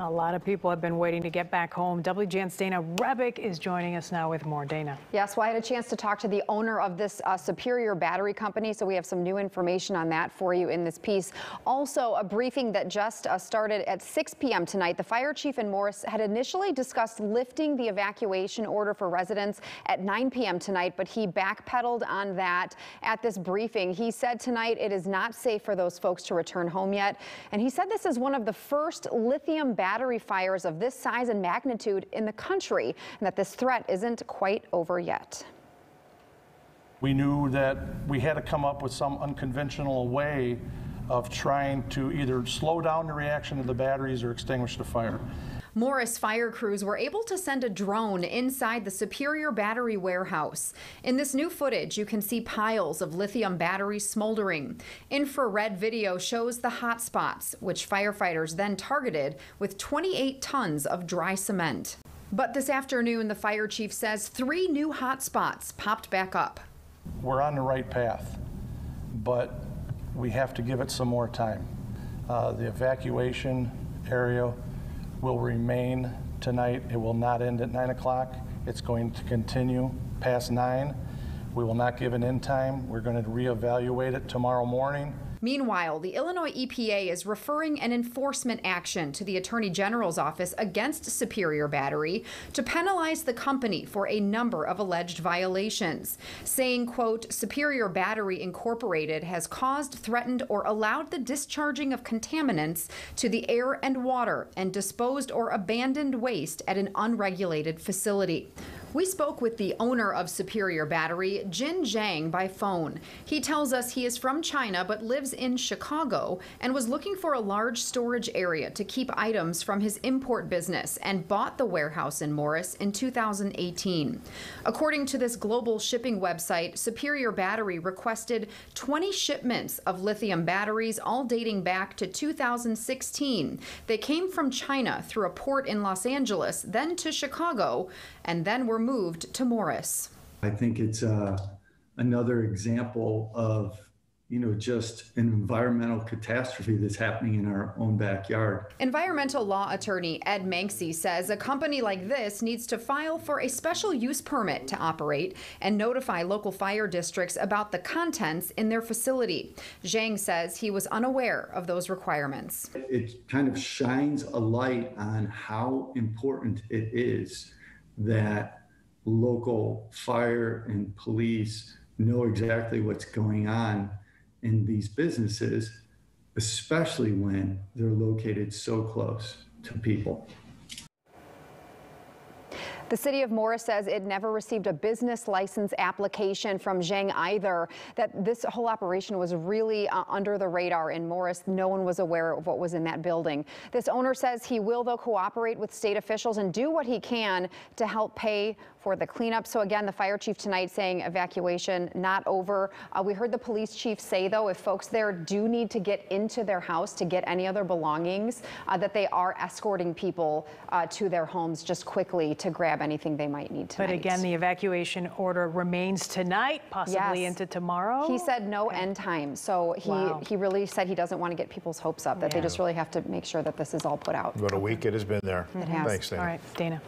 A lot of people have been waiting to get back home. WGN's Dana Rebick is joining us now with more. Dana. Yes, well, I had a chance to talk to the owner of this Superior Battery Company, so we have some new information on that for you in this piece. Also, a briefing that just started at 6 p.m. tonight. The fire chief in Morris had initially discussed lifting the evacuation order for residents at 9 p.m. tonight, but he backpedaled on that at this briefing. He said tonight it is not safe for those folks to return home yet, and he said this is one of the first lithium battery fires of this size and magnitude in the country, and that this threat isn't quite over yet. We knew that we had to come up with some unconventional way of trying to either slow down the reaction of the batteries or extinguish the fire. Morris fire crews were able to send a drone inside the Superior Battery warehouse. In this new footage, you can see piles of lithium batteries smoldering. Infrared video shows the hot spots, which firefighters then targeted with 28 tons of dry cement. But this afternoon, the fire chief says 3 new hot spots popped back up. We're on the right path, but we have to give it some more time. The evacuation area will remain tonight. It will not end at 9 o'clock. It's going to continue past 9. We will not give an end time. We're going to reevaluate it tomorrow morning. Meanwhile, the Illinois EPA is referring an enforcement action to the Attorney General's office against Superior Battery to penalize the company for a number of alleged violations, saying, quote, Superior Battery Incorporated has caused, threatened, or allowed the discharging of contaminants to the air and water and disposed or abandoned waste at an unregulated facility. We spoke with the owner of Superior Battery, Jin Zhang, by phone. He tells us he is from China but lives in Chicago and was looking for a large storage area to keep items from his import business and bought the warehouse in Morris in 2018. According to this global shipping website, Superior Battery requested 20 shipments of lithium batteries, all dating back to 2016. They came from China through a port in Los Angeles, then to Chicago, and then were moved to Morris. I think it's another example of, just an environmental catastrophe that's happening in our own backyard. Environmental law attorney Ed Manksy says a company like this needs to file for a special use permit to operate and notify local fire districts about the contents in their facility. Zhang says he was unaware of those requirements. It kind of shines a light on how important it is that local fire and police know exactly what's going on in these businesses, especially when they're located so close to people. The city of Morris says it never received a business license application from Zhang either, that this whole operation was really under the radar in Morris. No one was aware of what was in that building. This owner says he will, though, cooperate with state officials and do what he can to help pay for the cleanup. So again, the fire chief tonight saying evacuation not over. We heard the police chief say, though, if folks there do need to get into their house to get any other belongings, that they are escorting people to their homes just quickly to grab anything they might need tonight. But again, the evacuation order remains tonight, possibly yes. into tomorrow. He said no end time. So he really said he doesn't want to get people's hopes up, that they just really have to make sure that this is all put out. About a week it has been there. It has. Thanks, Dana. All right, Dana.